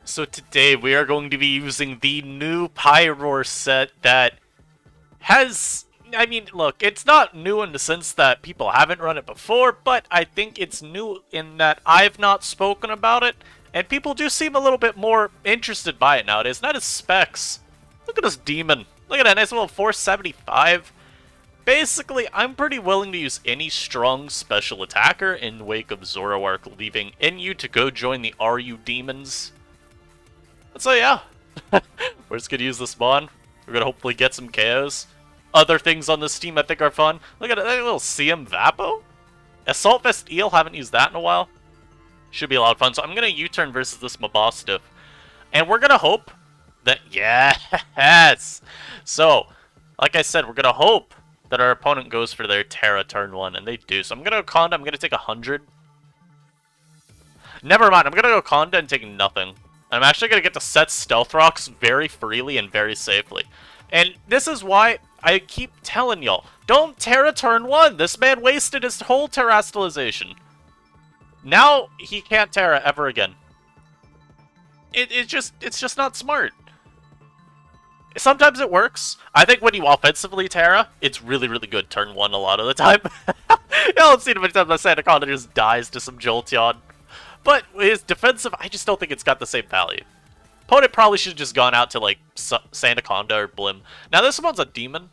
So today we are going to be using the new Pyroar set that has... I mean, look, it's not new in the sense that people haven't run it before, but I think it's new in that I've not spoken about it, and people do seem a little bit more interested by it nowadays. Not his specs. Look at this demon. Look at that nice little 475. Basically, I'm pretty willing to use any strong special attacker in the wake of Zoroark leaving NU to go join the RU demons. So yeah, we're just gonna use this spawn. We're gonna hopefully get some KOs. Other things on this team I think are fun. Look at that little CM Vapo. Assault Vest Eel, haven't used that in a while. Should be a lot of fun. So I'm gonna U-turn versus this Mabostiff. And we're gonna hope that, yes! So, like I said, we're gonna hope that our opponent goes for their Terra turn 1, and they do. So I'm gonna go Conda, I'm gonna take 100. Never mind, I'm gonna go Conda and take nothing. I'm actually going to get to set Stealth Rocks very freely and very safely. And this is why I keep telling y'all, don't Terra turn 1! This man wasted his whole Terastallization. Now he can't Terra ever again. It's just not smart. Sometimes it works. I think when you offensively Terra, it's really, really good turn 1 a lot of the time. Y'all have seen how many times my Sandaconda just dies to some Jolteon. But his defensive, I just don't think it's got the same value. Opponent probably should have just gone out to, like, Sandaconda or Blim. Now, this one's a demon,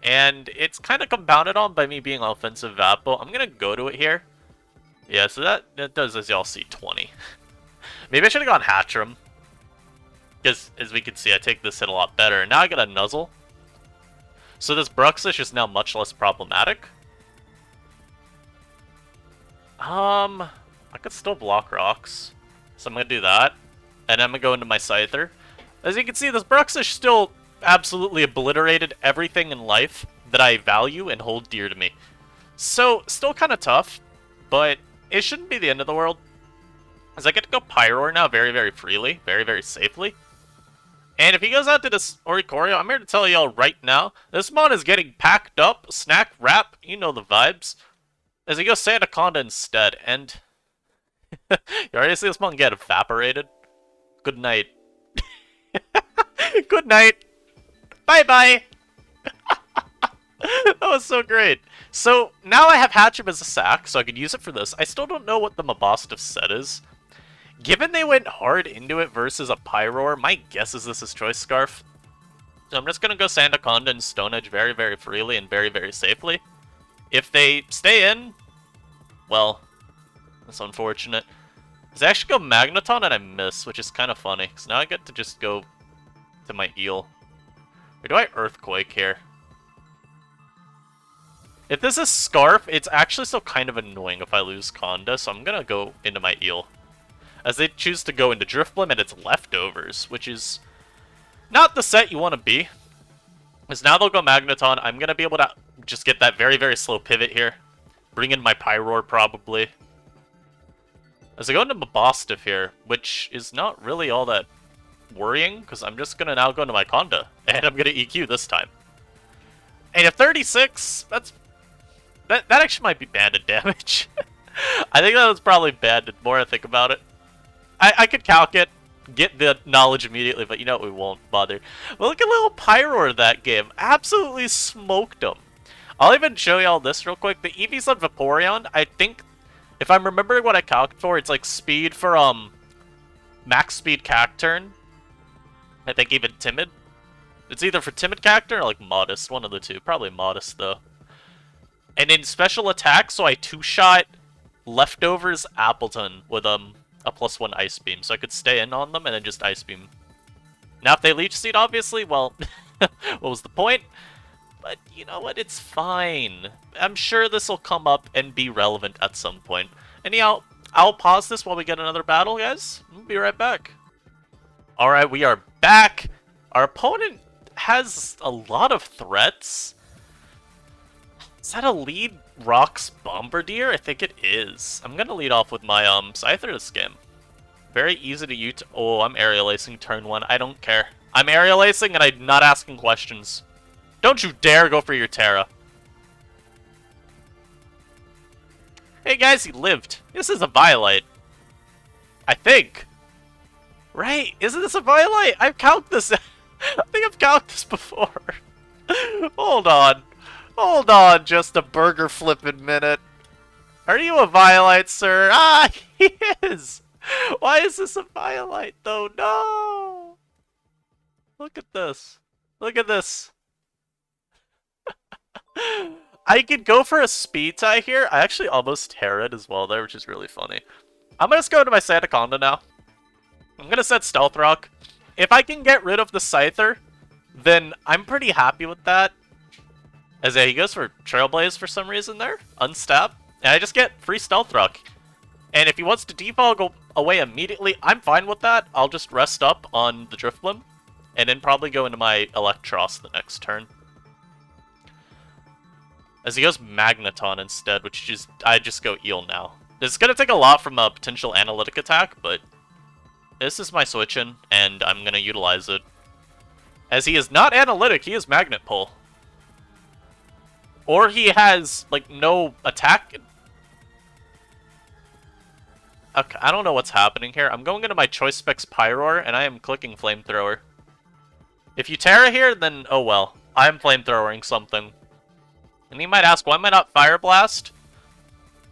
and it's kind of compounded on by me being offensive Vapo. I'm going to go to it here. Yeah, so that does, as y'all see, 20. Maybe I should have gone Hatchram. Because, as we can see, I take this hit a lot better. Now I got a Nuzzle. So this Bruxish is now much less problematic. I could still block rocks, so I'm going to do that, and I'm going to go into my Scyther. As you can see, this Bruxish still absolutely obliterated everything in life that I value and hold dear to me. So, still kind of tough, but it shouldn't be the end of the world. As I get to go Pyroar now very, very freely, very, very safely. And if he goes out to this Oricorio, I'm here to tell y'all right now, this mon is getting packed up, snack, wrap, you know the vibes. As he goes Sandaconda instead, and... you already see this mon get evaporated? Good night. Good night. Bye-bye. That was so great. So, now I have Hatcham as a sack, so I could use it for this. I still don't know what the Mabostiff set is. Given they went hard into it versus a Pyroar, my guess is this is Choice Scarf. So I'm just going to go Sandaconda and Stone Edge very, very freely and very, very safely. If they stay in, well... that's unfortunate. I actually go Magneton and I miss, which is kind of funny. Because now I get to just go to my Eel. Or do I Earthquake here? If this is Scarf, it's actually still kind of annoying if I lose Conda, so I'm going to go into my Eel. As they choose to go into Drifblim and it's Leftovers, which is not the set you want to be. Because now they'll go Magneton. I'm going to be able to just get that very, very slow pivot here. Bring in my Pyroar, probably. As I go into Mabostiff here, which is not really all that worrying, because I'm just going to now go into my Conda, and I'm going to EQ this time. And if 36, that actually might be banded damage. I think that was probably banded, the more I think about it. I could calc it, get the knowledge immediately, but you know what, we won't bother. But look at little Pyroar that game. Absolutely smoked him. I'll even show y'all this real quick. The EV's on Vaporeon, I think, if I'm remembering what I calculated for, it's like speed for, max speed Cacturn. I think even Timid. It's either for Timid Cacturn or like Modest, one of the two. Probably Modest, though. And in special attack, so I two-shot Leftovers Appleton with, a +1 Ice Beam. So I could stay in on them and then just Ice Beam. Now, if they Leech Seed, obviously, well, what was the point? But you know what? It's fine. I'm sure this will come up and be relevant at some point. Anyhow, I'll pause this while we get another battle, guys. We'll be right back. Alright, we are back. Our opponent has a lot of threats. Is that a lead Rocks Bombardier? I think it is. I'm going to lead off with my Scyther this game. Very easy to use. Oh, I'm Aerial Acing turn 1. I don't care. I'm Aerial Acing and I'm not asking questions. Don't you dare go for your Terra. Hey guys, he lived. This is a Violite. I think. Right? Isn't this a Violite? I've calced this. I think I've calced this before. Hold on. Hold on just a burger flippin' minute. Are you a Violite, sir? Ah, he is! Why is this a Violite, though? No! Look at this. Look at this. I could go for a speed tie here. I actually almost Terra'd as well there, which is really funny. I'm gonna just go to my Sandaconda now. I'm gonna set Stealth Rock. If I can get rid of the Scyther, then I'm pretty happy with that. As he goes for Trailblaze for some reason there. Unstab. And I just get free Stealth Rock. And if he wants to default go away immediately, I'm fine with that. I'll just rest up on the Drifblim. And then probably go into my Electros the next turn. As he goes Magneton instead, which is I just go Eel now. It's gonna take a lot from a potential Analytic attack, but this is my switch in, and I'm gonna utilize it. As he is not Analytic, he is Magnet Pull. Or he has, like, no attack. Okay, I don't know what's happening here. I'm going into my Choice Specs Pyroar, and I am clicking Flamethrower. If you Terra here, then oh well. I am Flamethrowering something. And you might ask, why am I not Fire Blast?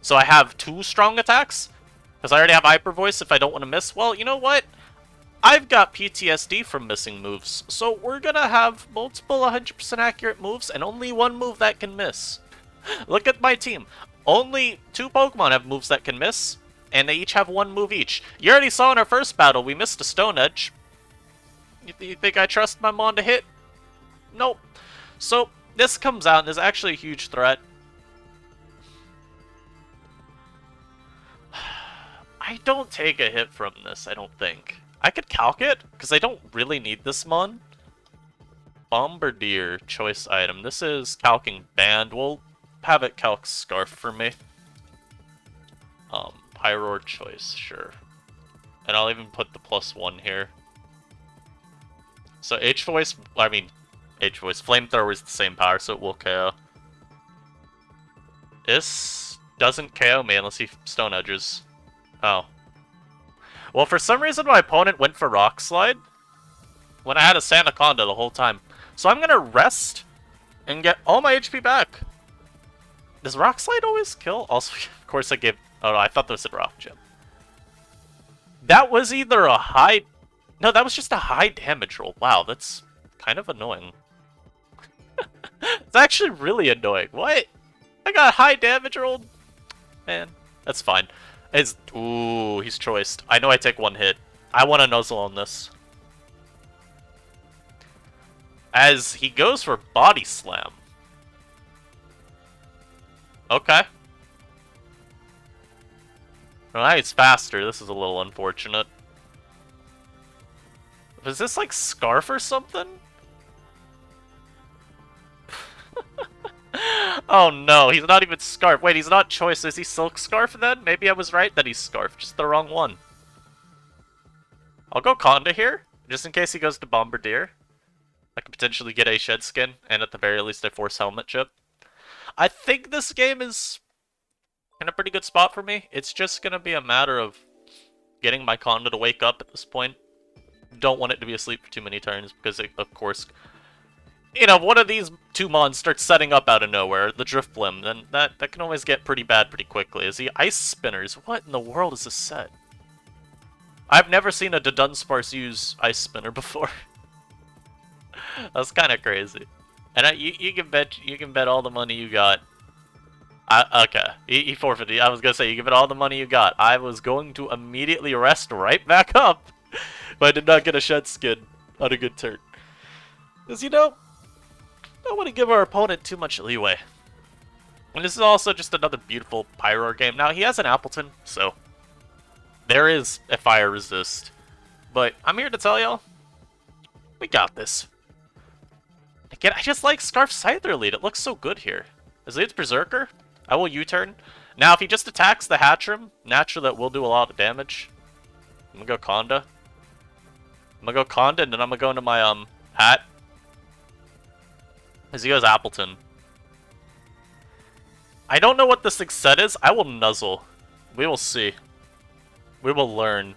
So I have 2 strong attacks? Because I already have Hyper Voice if I don't want to miss. Well, you know what? I've got PTSD from missing moves, so we're gonna have multiple 100% accurate moves and only 1 move that can miss. Look at my team. Only 2 Pokemon have moves that can miss, and they each have 1 move each. You already saw in our first battle, we missed a Stone Edge. You think I trust my Mon to hit? Nope. So, this comes out and is actually a huge threat. I don't take a hit from this, I don't think. I could calc it, because I don't really need this Mon. Bombardier, choice item. This is calcing Band. We'll have it calc Scarf for me. Pyroar choice, sure. And I'll even put the +1 here. So H-Voice, H-Voice, Flamethrower is the same power, so it will KO. This doesn't KO me unless he Stone Edges. Oh. Well, for some reason my opponent went for Rock Slide when I had a Sandaconda the whole time. So I'm gonna rest and get all my HP back. Does Rock Slide always kill? Also, of course I gave... Oh no, I thought that was a Rock Gem. That was either a high... No, that was just a high damage roll. Wow, that's kind of annoying. It's actually really annoying. What? I got high damage rolled? Man, that's fine. Ooh, he's choiced. I know I take 1 hit. I want to nuzzle on this. As he goes for Body Slam. Okay. Well, now he's faster. This is a little unfortunate. Was this like Scarf or something? Oh no, he's not even Scarf. Wait, he's not choice. Is he Silk Scarf then? Maybe I was right that he's Scarf, just the wrong one. I'll go Conda here, just in case he goes to Bombardier. I could potentially get a Shed Skin, and at the very least a Force Helmet chip. I think this game is in a pretty good spot for me. It's just gonna be a matter of getting my Conda to wake up at this point. Don't want it to be asleep for too many turns, because it, of course... You know, one of these 2 Mons starts setting up out of nowhere, the Drifblim, then that can always get pretty bad pretty quickly. Is he Ice Spinners? What in the world is this set? I've never seen a Dunsparce use Ice Spinner before. That's kind of crazy. And you can bet all the money you got. Okay, he forfeited. I was gonna say you can bet all the money you got. I was going to immediately rest right back up, but I did not get a Shed Skin on a good turn. Because you know, I don't want to give our opponent too much leeway. And this is also just another beautiful Pyroar game. Now, he has an Appleton, so there is a Fire Resist. But I'm here to tell y'all, we got this. Again, I just like Scarf Scyther lead. It looks so good here. As leads Berserker, I will U-turn. Now, if he just attacks the Hatchrim, naturally that will do a lot of damage. I'm gonna go Conda. I'm gonna go Conda, and then I'm gonna go into my Hat. As he goes Appleton. I don't know what this thing set is. I will nuzzle. We will see. We will learn.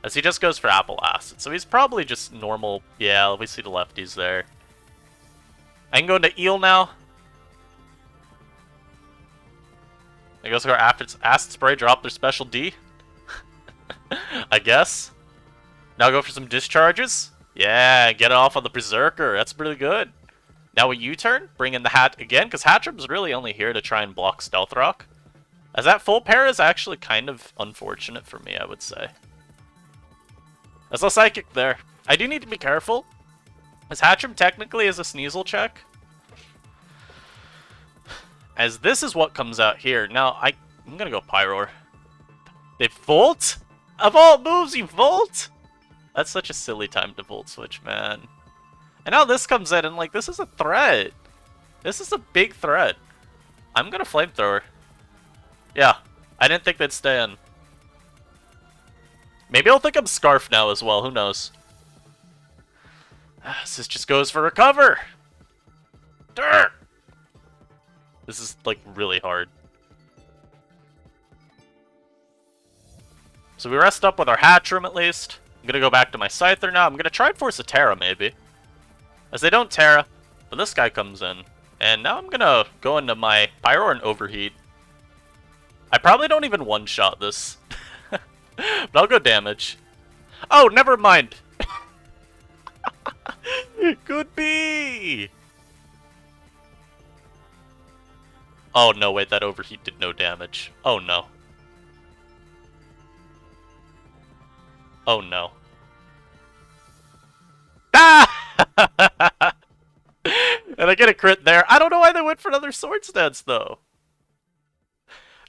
As he just goes for Apple Acid. So he's probably just normal. Yeah, we see the lefties there. I can go into Eel now. I guess our Acid Spray drop their special D. I guess. Now go for some discharges. Yeah, get it off on the Berserker. That's pretty good. Now a U-turn. Bring in the Hat again, because Hatchrim's really only here to try and block Stealth Rock. As that full pair is actually kind of unfortunate for me, I would say. There's a Psychic there. I do need to be careful. As Hatchrim technically is a Sneasel check. As this is what comes out here. Now, I'm gonna go Pyroar. They Volt? Of all moves, you Volt? That's such a silly time to Volt Switch, man. And now this comes in, and like, this is a threat. This is a big threat. I'm gonna Flamethrower. Yeah, I didn't think they'd stay in. Maybe I'll think I'm Scarf now as well, who knows. This just goes for Recover! Durr! This is, like, really hard. So we rest up with our Hatchrim at least. I'm gonna go back to my Scyther now. I'm gonna try and force a Terra, maybe. As they don't Terra, but this guy comes in. And now I'm gonna go into my Pyroar and Overheat. I probably don't even one-shot this. But I'll go damage. Oh, never mind! Could be! Oh no, wait, that Overheat did no damage. Oh no. Oh no. Ah! And I get a crit there. I don't know why they went for another Swords Dance, though.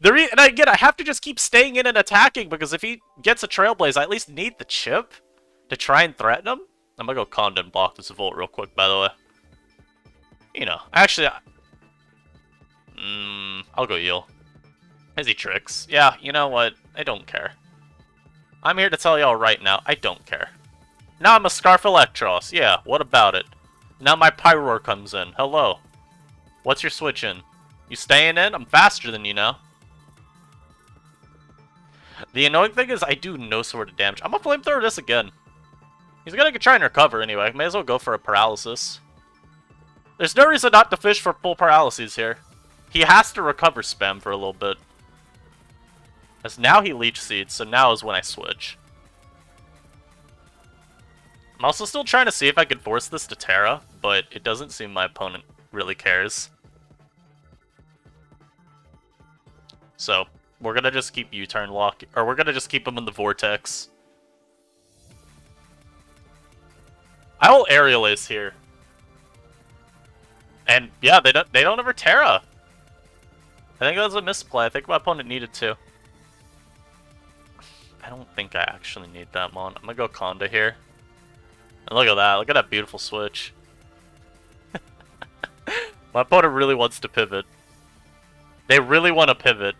And again, I have to just keep staying in and attacking, because if he gets a Trailblaze, I at least need the chip to try and threaten him. I'm gonna go Conda and block this Volt real quick, by the way. You know, actually, I'll go Eel. As he tricks. Yeah, you know what? I don't care. I'm here to tell y'all right now, I don't care. Now I'm a Scarf Electros. Yeah, what about it? Now my Pyroar comes in. Hello. What's your switch in? You staying in? I'm faster than you now. The annoying thing is I do no sort of damage. I'm gonna Flamethrower this again. He's gonna try and recover anyway. May as well go for a Paralysis. There's no reason not to fish for full Paralyses here. He has to recover spam for a little bit. As now he Leech Seeds, so now is when I switch. I'm also still trying to see if I can force this to Terra, but it doesn't seem my opponent really cares. So, we're gonna just keep U-turn lock, or we're gonna just keep him in the Vortex. I will Aerial Ace here. And yeah, they don't ever Terra. I think that was a misplay. I think my opponent needed to. I don't think I actually need that mon. I'm gonna go Conda here. And look at that. Look at that beautiful switch. My opponent really wants to pivot. They really want to pivot.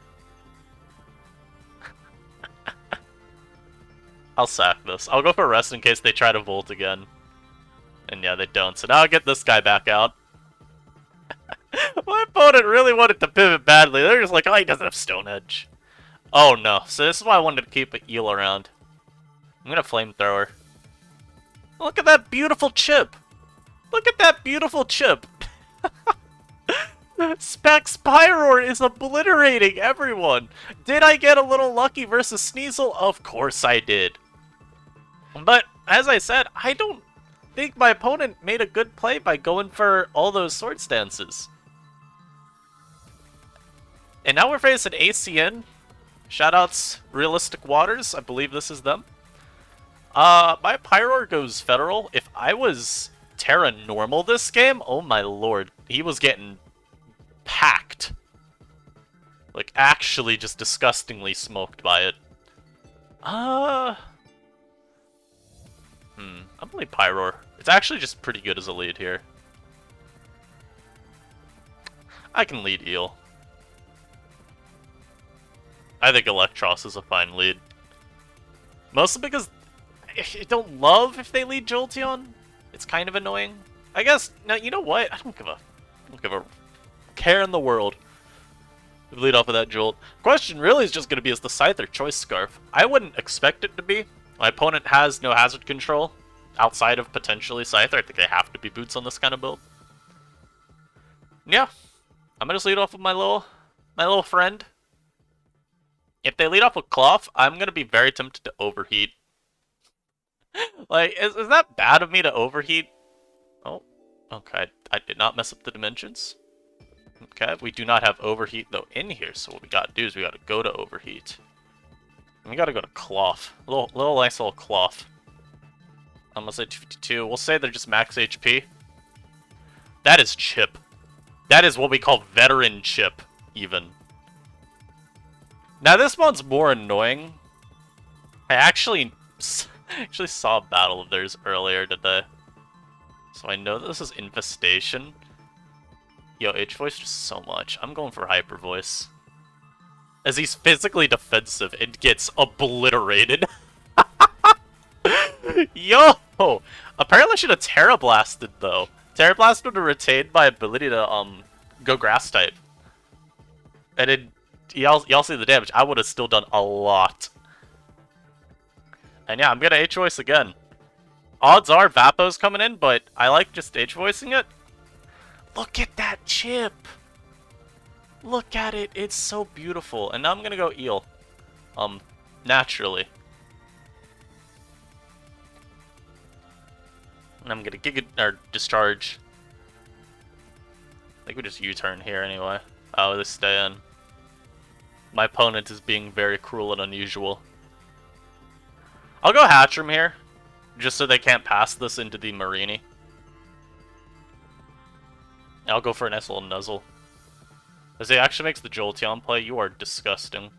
I'll sack this. I'll go for Rest in case they try to Volt again. And yeah, they don't. So now I'll get this guy back out. My opponent really wanted to pivot badly. They're just like, oh, he doesn't have Stone Edge. Oh no. So this is why I wanted to keep an Eel around. I'm gonna Flamethrower. Look at that beautiful chip! Look at that beautiful chip! Specs Pyroar is obliterating everyone! Did I get a little lucky versus Sneasel? Of course I did. But, as I said, I don't think my opponent made a good play by going for all those Swords Dances. And now we're facing ACN. Shoutouts Realistic Waters, I believe this is them. My Pyroar goes Federal. If I was Terra Normal this game, oh my lord, he was getting packed. Like, actually just disgustingly smoked by it. I'm gonna play Pyroar. It's actually just pretty good as a lead here. I can lead Eel. I think Electros is a fine lead. Mostly because I don't love if they lead Jolteon. It's kind of annoying. I guess, now, you know what? I don't give a care in the world. Lead off of that Jolt. Question really is just going to be, is the Scyther Choice Scarf? I wouldn't expect it to be. My opponent has no hazard control outside of potentially Scyther. I think they have to be boots on this kind of build. Yeah, I'm gonna just lead off with my little friend. If they lead off with Cloth, I'm gonna be very tempted to overheat. Like, is that bad of me to overheat? Oh, okay. I did not mess up the dimensions. Okay, we do not have overheat though in here, so what we gotta do is we gotta go to overheat. And we gotta go to Cloth. Little nice little Cloth. I'm gonna say 252. We'll say they're just max HP. That is chip. That is what we call veteran chip, even. Now this one's more annoying. I actually saw a battle of theirs earlier today. So I know this is Infestation. Yo, H-Voice just so much. I'm going for Hyper Voice. As he's physically defensive and gets obliterated. Yo! Apparently I should have Terra Blasted, though. Terra Blast would have retained my ability to, go Grass type. And it, y'all see the damage. I would have still done a lot. And yeah, I'm gonna H-Voice again. Odds are Vapo's coming in, but I like just H-Voicing it. Look at that chip! Look at it, it's so beautiful. And now I'm gonna go Eel. Naturally. And I'm gonna Discharge. I think we just U-turn here anyway. Oh, they stay in. My opponent is being very cruel and unusual. I'll go Hatchram here, just so they can't pass this into the Marini. I'll go for a nice little Nuzzle. As he actually makes the Jolteon play, you are disgusting.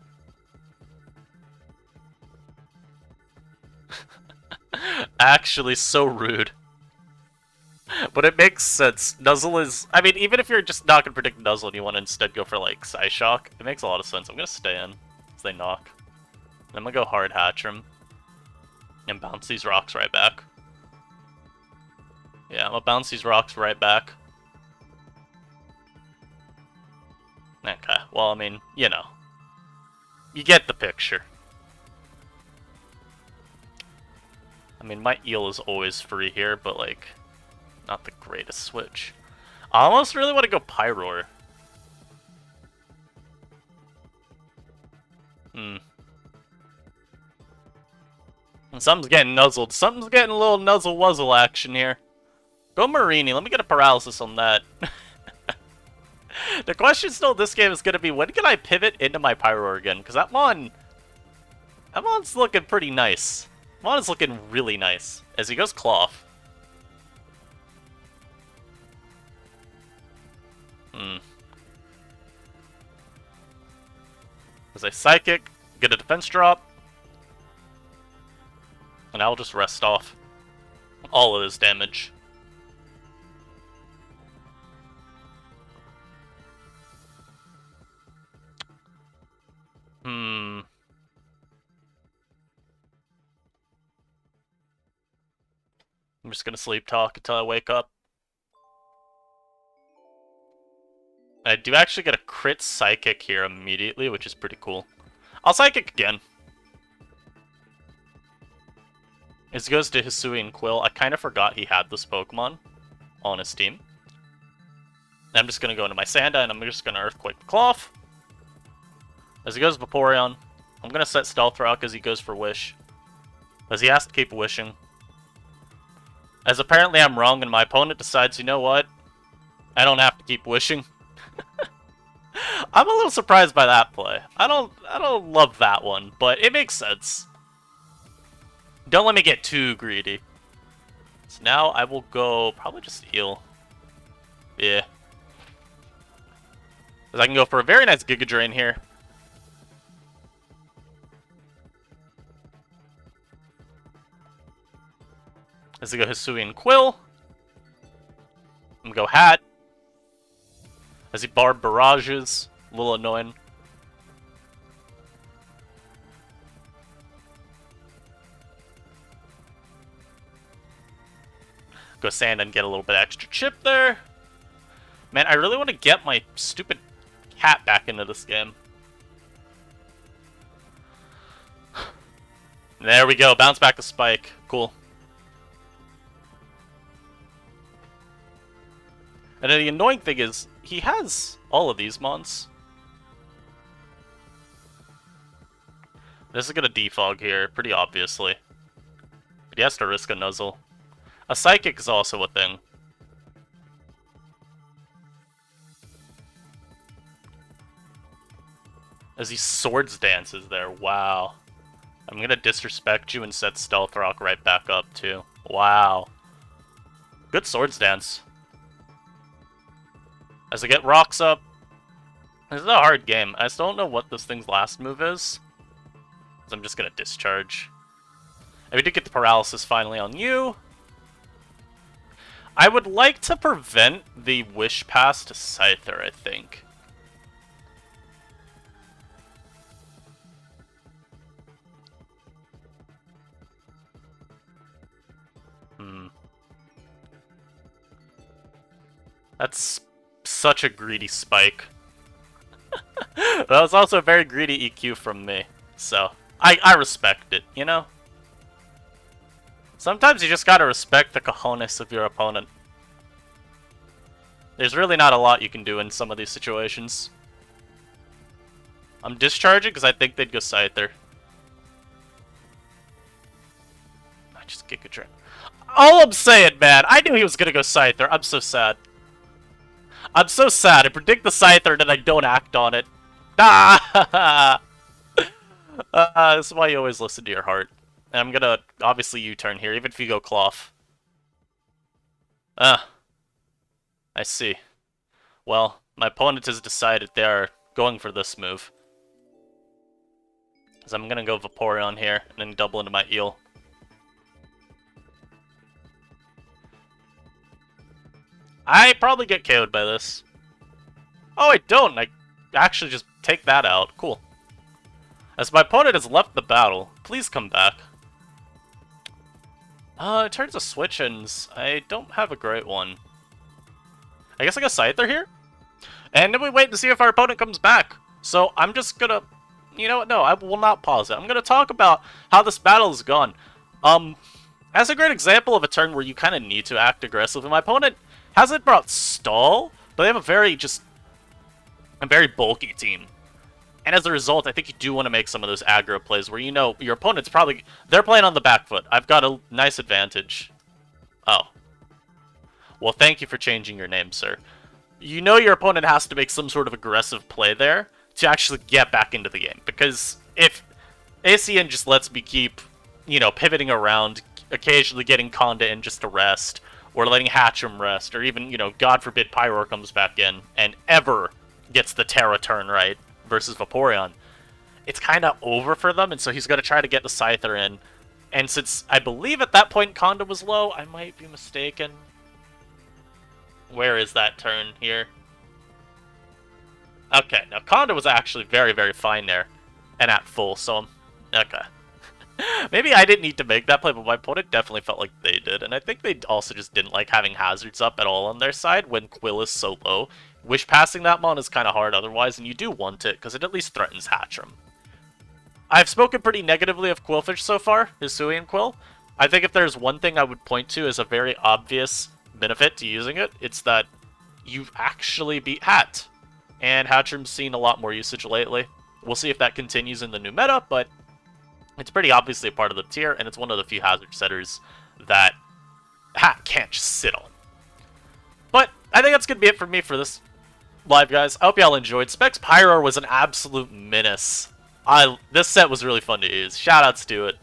Actually, so rude. But it makes sense. Nuzzle is... I mean, even if you're just not going to predict Nuzzle and you want to instead go for, like, Psyshock, it makes a lot of sense. I'm going to stay in as they knock. And I'm going to go hard Hatchram. And bounce these rocks right back. Yeah, I'm going to bounce these rocks right back. Okay, well, I mean, you know. You get the picture. I mean, my Eel is always free here, but, like, not the greatest switch. I almost really want to go Pyroar. Something's getting nuzzled. Something's getting a little nuzzle-wuzzle action here. Go Marini. Let me get a paralysis on that. The question still in this game is going to be, when can I pivot into my Pyroar again? Because that one's looking pretty nice. That one's looking really nice. As he goes Cloth. As I Psychic, get a defense drop. And I'll just rest off all of this damage. I'm just gonna sleep talk until I wake up. I do actually get a crit Psychic here immediately, which is pretty cool. I'll Psychic again. This goes to Hisui and Quill. I kind of forgot he had this Pokemon on his team. I'm just gonna go into my Sanda and I'm just gonna Earthquake the Cloth. As he goes Vaporeon, I'm gonna set Stealth Rock as he goes for Wish. As he has to keep wishing. As apparently I'm wrong and my opponent decides, you know what? I don't have to keep wishing. I'm a little surprised by that play. I don't love that one, but it makes sense. Don't let me get too greedy. So now I will go probably just heal. Yeah. Because I can go for a very nice Giga Drain here. As I go Hisui and Quill. I'm gonna go Hat. As he Barb Barrages. A little annoying. Go Sand and get a little bit extra chip there. Man, I really want to get my stupid cat back into this game. There we go. Bounce back the spike. Cool. And then the annoying thing is, he has all of these mons. This is gonna defog here, pretty obviously. But he has to risk a nuzzle. A psychic is also a thing. As he swords dances there, wow. I'm gonna disrespect you and set Stealth Rock right back up too. Wow. Good swords dance. As I get rocks up. This is a hard game. I still don't know what this thing's last move is. So I'm just gonna discharge. And we did get the paralysis finally on you. I would like to prevent the Wish Pass to Scyther, I think. That's such a greedy spike. That was also a very greedy EQ from me. So, I respect it, you know? Sometimes you just gotta respect the cojones of your opponent. There's really not a lot you can do in some of these situations. I'm discharging because I think they'd go Scyther. I just kick a trick. All I'm saying, man, I knew he was gonna go Scyther. I'm so sad. I'm so sad. I predict the Scyther and then I don't act on it. Ah! This is why you always listen to your heart. And I'm gonna obviously U-turn here, even if you go Cloth. I see. Well, my opponent has decided they are going for this move. So I'm gonna go Vaporeon here, and then double into my eel. I probably get KO'd by this. Oh, I don't! I actually just take that out. Cool. As my opponent has left the battle, please come back. In terms of switch-ins, I don't have a great one. I guess I go Scyther here? And then we wait to see if our opponent comes back. So I'm just gonna... You know what? No, I will not pause it. I'm gonna talk about how this battle has gone. As a great example of a turn where you kind of need to act aggressively, my opponent hasn't brought Stall, but they have a very bulky team. And as a result, I think you do want to make some of those aggro plays where you know your opponent's probably... They're playing on the back foot. I've got a nice advantage. Oh. Well, thank you for changing your name, sir. You know your opponent has to make some sort of aggressive play there to actually get back into the game. Because if ACN just lets me keep, you know, pivoting around, occasionally getting Conda in just to rest, or letting Hatcham rest, or even, you know, God forbid Pyroar comes back in and ever gets the Terra turn right versus Vaporeon, it's kind of over for them, and so he's going to try to get the Scyther in. And since I believe at that point Conda was low, I might be mistaken. Where is that turn here? Okay, now Conda was actually very, very fine there, and at full, so okay. Maybe I didn't need to make that play, but my opponent definitely felt like they did, and I think they also just didn't like having hazards up at all on their side when Quill is so low. Wish passing that mon is kind of hard otherwise, and you do want it, because it at least threatens Hatcham. I've spoken pretty negatively of Quillfish so far, Hisuian Quill. I think if there's one thing I would point to as a very obvious benefit to using it, it's that you actually beat Hat. And Hatcham's seen a lot more usage lately. We'll see if that continues in the new meta, but it's pretty obviously a part of the tier, and it's one of the few hazard setters that Hat can't just sit on. But I think that's going to be it for me for this live, guys. I hope y'all enjoyed. Specs Pyroar was an absolute menace. This set was really fun to use. Shoutouts to it.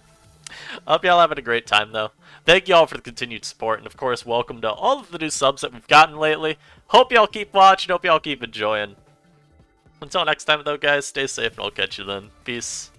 I hope y'all having a great time, though. Thank y'all for the continued support, and of course, welcome to all of the new subs that we've gotten lately. Hope y'all keep watching, hope y'all keep enjoying. Until next time, though, guys, stay safe, and I'll catch you then. Peace.